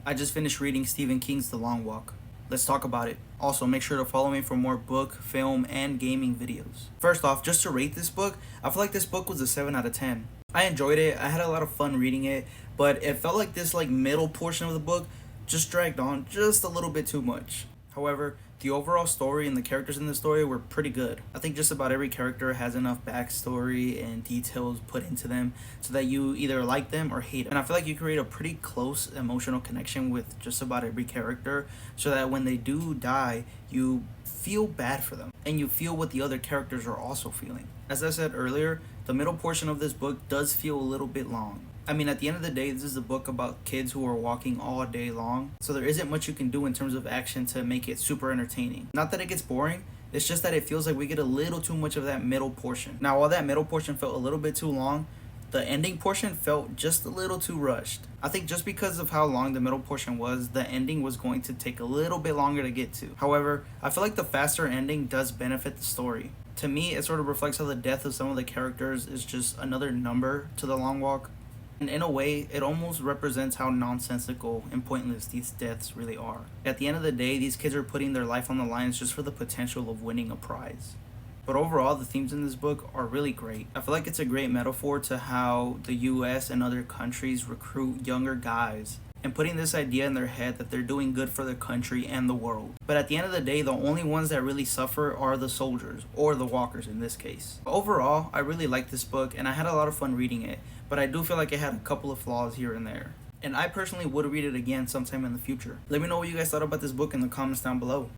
I just finished reading Stephen King's The Long Walk. Let's talk about it. Also, make sure to follow me for more book, film, and gaming videos. First off, just to rate this book, I feel like this book was a 7 out of 10. I enjoyed it, I had a lot of fun reading it, but it felt like this middle portion of the book just dragged on just a little bit too much. However, the overall story and the characters in the story were pretty good. I think just about every character has enough backstory and details put into them so that you either like them or hate them. And I feel like you create a pretty close emotional connection with just about every character so that when they do die, you feel bad for them and you feel what the other characters are also feeling. As I said earlier, the middle portion of this book does feel a little bit long. I mean, at the end of the day, this is a book about kids who are walking all day long, so there isn't much you can do in terms of action to make it super entertaining. Not that it gets boring, it's just that it feels like we get a little too much of that middle portion. Now, while that middle portion felt a little bit too long, the ending portion felt just a little too rushed. I think just because of how long the middle portion was, the ending was going to take a little bit longer to get to. However, I feel like the faster ending does benefit the story. To me, it sort of reflects how the death of some of the characters is just another number to the long walk. And in a way, it almost represents how nonsensical and pointless these deaths really are. At the end of the day, these kids are putting their life on the line just for the potential of winning a prize. But overall, the themes in this book are really great. I feel like it's a great metaphor to how the US and other countries recruit younger guys and putting this idea in their head that they're doing good for their country and the world. But at the end of the day, the only ones that really suffer are the soldiers, or the walkers in this case. Overall, I really liked this book and I had a lot of fun reading it, but I do feel like it had a couple of flaws here and there. And I personally would read it again sometime in the future. Let me know what you guys thought about this book in the comments down below.